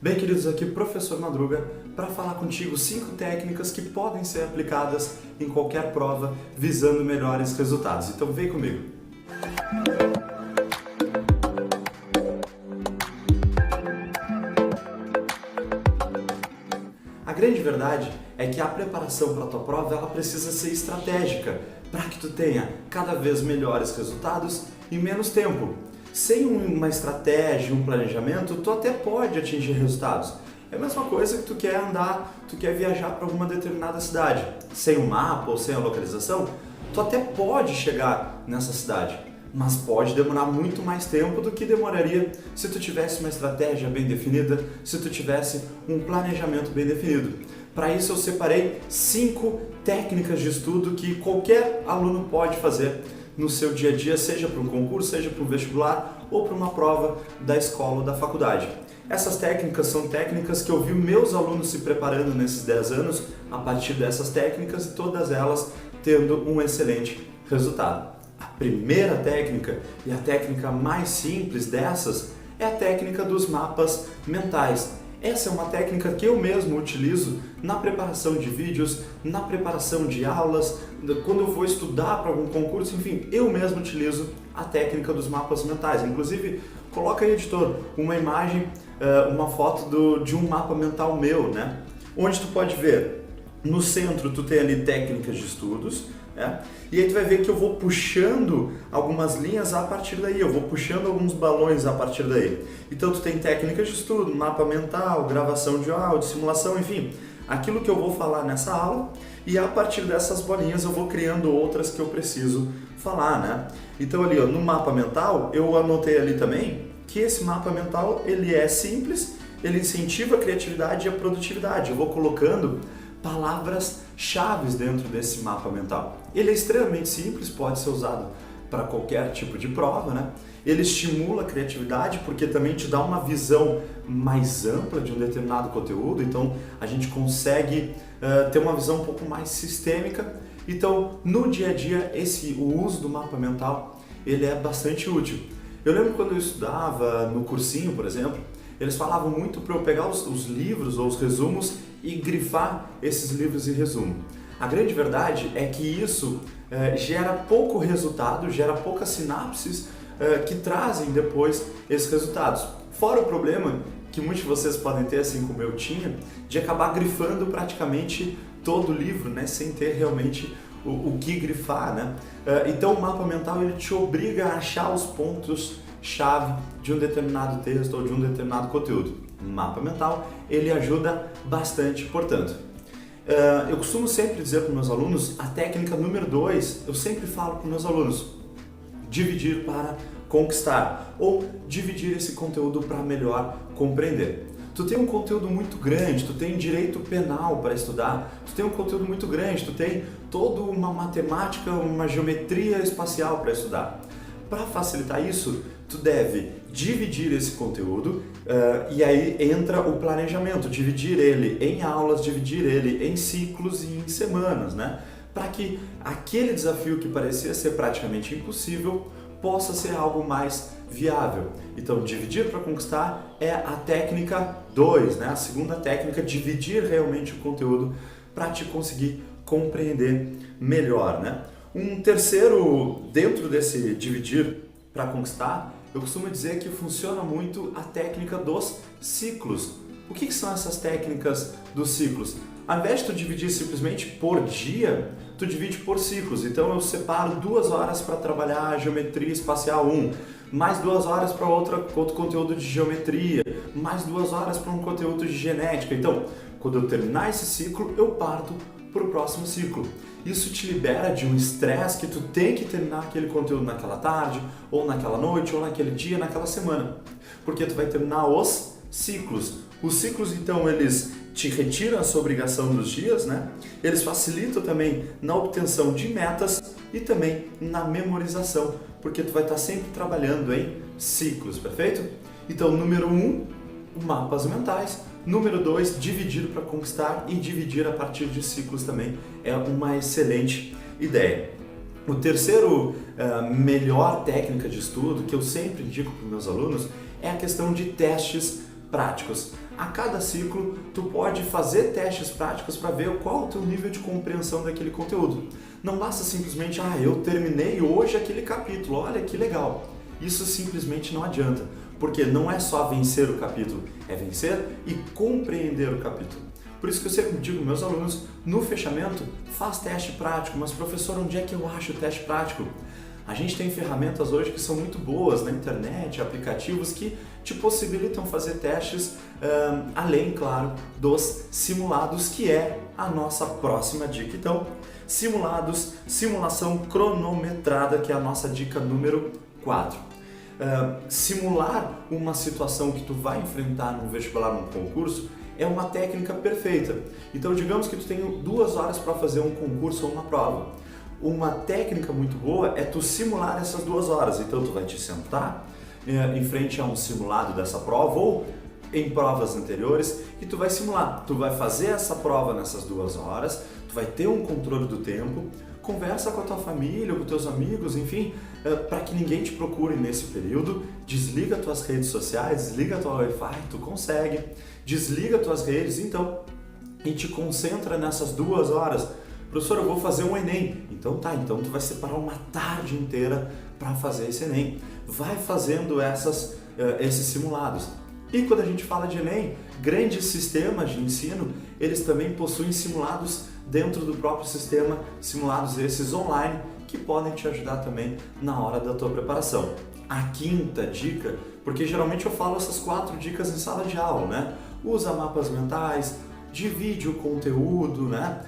Bem, queridos, aqui Professor Madruga para falar contigo 5 técnicas que podem ser aplicadas em qualquer prova visando melhores resultados. Então vem comigo! A grande verdade é que a preparação para a tua prova ela precisa ser estratégica para que tu tenha cada vez melhores resultados em menos tempo. Sem uma estratégia, um planejamento, tu até pode atingir resultados. É a mesma coisa que tu quer andar, tu quer viajar para alguma determinada cidade. Sem um mapa ou sem a localização, tu até pode chegar nessa cidade, mas pode demorar muito mais tempo do que demoraria se tu tivesse uma estratégia bem definida, se tu tivesse um planejamento bem definido. Para isso eu separei 5 técnicas de estudo que qualquer aluno pode fazer no seu dia a dia, seja para um concurso, seja para um vestibular ou para uma prova da escola ou da faculdade. Essas técnicas são técnicas que eu vi meus alunos se preparando nesses 10 anos a partir dessas técnicas e todas elas tendo um excelente resultado. A primeira técnica e a técnica mais simples dessas é a técnica dos mapas mentais. Essa é uma técnica que eu mesmo utilizo na preparação de vídeos, na preparação de aulas, quando eu vou estudar para algum concurso, enfim, eu mesmo utilizo a técnica dos mapas mentais. Inclusive, coloca aí, editor, uma imagem, uma foto de um mapa mental meu, né? Onde tu pode ver, no centro tu tem ali técnicas de estudos, né? E aí tu vai ver que eu vou puxando algumas linhas a partir daí, eu vou puxando alguns balões a partir daí. Então tu tem técnicas de estudo, mapa mental, gravação de áudio, simulação, enfim, aquilo que eu vou falar nessa aula, e a partir dessas bolinhas eu vou criando outras que eu preciso falar, né? Então ali, ó, no mapa mental, eu anotei ali também que esse mapa mental, ele é simples, ele incentiva a criatividade e a produtividade. Eu vou colocando palavras-chave dentro desse mapa mental. Ele é extremamente simples, pode ser usado para qualquer tipo de prova, né? Ele estimula a criatividade porque também te dá uma visão mais ampla de um determinado conteúdo, então a gente consegue ter uma visão um pouco mais sistêmica. Então, no dia a dia, o uso do mapa mental, ele é bastante útil. Eu lembro quando eu estudava no cursinho, por exemplo, eles falavam muito para eu pegar os livros ou os resumos e grifar esses livros e resumo. A grande verdade é que isso gera pouco resultado, gera poucas sinapses que trazem depois esses resultados. Fora o problema que muitos de vocês podem ter, assim como eu tinha, de acabar grifando praticamente todo o livro, né, sem ter realmente o que grifar, né? Então o mapa mental ele te obriga a achar os pontos-chave de um determinado texto ou de um determinado conteúdo. O mapa mental ele ajuda bastante, portanto. Eu costumo sempre dizer para os meus alunos, a técnica número 2, eu sempre falo para os meus alunos, dividir para conquistar, ou dividir esse conteúdo para melhor compreender. Tu tem um conteúdo muito grande, tu tem direito penal para estudar, tu tem um conteúdo muito grande, tu tem toda uma matemática, uma geometria espacial para estudar. Para facilitar isso, tu deve dividir esse conteúdo e aí entra o planejamento, dividir ele em aulas, dividir ele em ciclos e em semanas, né? Para que aquele desafio que parecia ser praticamente impossível possa ser algo mais viável. Então, dividir para conquistar é a técnica 2, né? A segunda técnica, dividir realmente o conteúdo para te conseguir compreender melhor, né? Um terceiro, dentro desse dividir para conquistar, eu costumo dizer que funciona muito a técnica dos ciclos. O que são essas técnicas dos ciclos? Ao invés de tu dividir simplesmente por dia, tu divide por ciclos. Então eu separo 2 horas para trabalhar a geometria espacial 1, mais 2 horas para outro conteúdo de geometria, mais 2 horas para um conteúdo de genética. Então, quando eu terminar esse ciclo, eu parto para o próximo ciclo. Isso te libera de um estresse que tu tem que terminar aquele conteúdo naquela tarde, ou naquela noite, ou naquele dia, naquela semana. Porque tu vai terminar os ciclos. Os ciclos, então, eles te retiram essa obrigação dos dias, né? Eles facilitam também na obtenção de metas e também na memorização, porque tu vai estar sempre trabalhando em ciclos, perfeito? Então, número 1, mapas mentais. Número 2, dividir para conquistar e dividir a partir de ciclos também é uma excelente ideia. O terceiro melhor técnica de estudo que eu sempre indico para os meus alunos é a questão de testes práticos. A cada ciclo, tu pode fazer testes práticos para ver qual é o teu nível de compreensão daquele conteúdo. Não basta simplesmente, eu terminei hoje aquele capítulo, olha que legal. Isso simplesmente não adianta, porque não é só vencer o capítulo, é vencer e compreender o capítulo. Por isso que eu sempre digo aos meus alunos, no fechamento, faz teste prático. Mas professor, onde é que eu acho o teste prático? A gente tem ferramentas hoje que são muito boas na internet, aplicativos que te possibilitam fazer testes, além, claro, dos simulados, que é a nossa próxima dica. Então, simulados, simulação cronometrada, que é a nossa dica número 4. Simular uma situação que tu vai enfrentar no vestibular, num concurso, é uma técnica perfeita. Então, digamos que tu tem 2 horas para fazer um concurso ou uma prova. Uma técnica muito boa é tu simular essas 2 horas. Então, tu vai te sentar em frente a um simulado dessa prova ou em provas anteriores e tu vai simular. Tu vai fazer essa prova nessas 2 horas, tu vai ter um controle do tempo, conversa com a tua família, com teus amigos, enfim, para que ninguém te procure nesse período. Desliga tuas redes sociais, desliga tua Wi-Fi, tu consegue. Desliga tuas redes, então, e te concentra nessas 2 horas. Professor, eu vou fazer um Enem. Então tu vai separar uma tarde inteira para fazer esse Enem. Vai fazendo esses simulados. E quando a gente fala de Enem, grandes sistemas de ensino, eles também possuem simulados dentro do próprio sistema, simulados esses online, que podem te ajudar também na hora da tua preparação. A 5ª dica, porque geralmente eu falo essas 4 dicas em sala de aula, né? Usa mapas mentais, divide o conteúdo, né?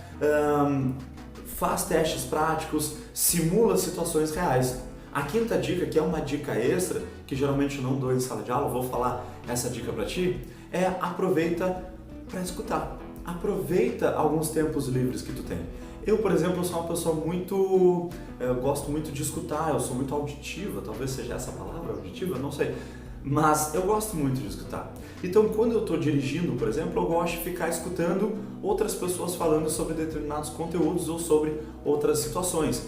Faz testes práticos, simula situações reais. A 5ª dica, que é uma dica extra, que geralmente eu não dou em sala de aula, vou falar essa dica para ti, é aproveita para escutar. Aproveita alguns tempos livres que tu tem. Eu, por exemplo, sou uma pessoa gosto muito de escutar, eu sou muito auditiva, talvez seja essa a palavra, auditiva, não sei. Mas eu gosto muito de escutar. Então, quando eu estou dirigindo, por exemplo, eu gosto de ficar escutando outras pessoas falando sobre determinados conteúdos ou sobre outras situações.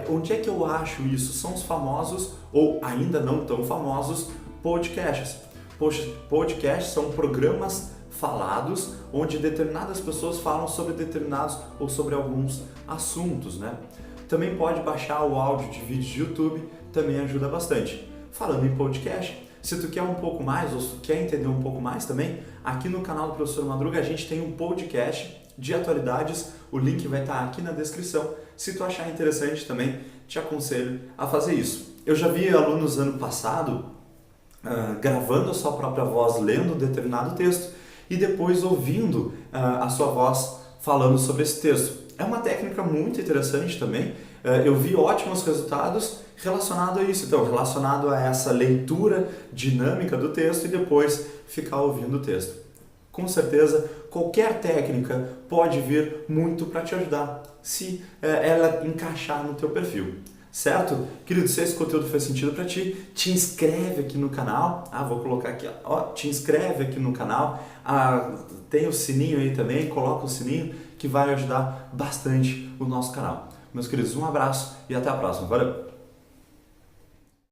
Onde é que eu acho isso? São os famosos, ou ainda não tão famosos, podcasts. Podcasts são programas falados onde determinadas pessoas falam sobre determinados ou sobre alguns assuntos, né? Também pode baixar o áudio de vídeos de YouTube, também ajuda bastante. Falando em podcast, se tu quer um pouco mais ou se tu quer entender um pouco mais também, aqui no canal do Professor Madruga a gente tem um podcast de atualidades, o link vai estar aqui na descrição. Se tu achar interessante também, te aconselho a fazer isso. Eu já vi alunos ano passado gravando a sua própria voz lendo um determinado texto e depois ouvindo a sua voz falando sobre esse texto. É uma técnica muito interessante também. Eu vi ótimos resultados relacionado a isso, então relacionado a essa leitura dinâmica do texto e depois ficar ouvindo o texto. Com certeza, qualquer técnica pode vir muito para te ajudar, se ela encaixar no teu perfil. Certo? Querido, se esse conteúdo fez sentido para ti, te inscreve aqui no canal. Vou colocar aqui, te inscreve aqui no canal. Tem o sininho aí também, coloca o sininho que vai ajudar bastante o nosso canal. Meus queridos, um abraço e até a próxima. Valeu!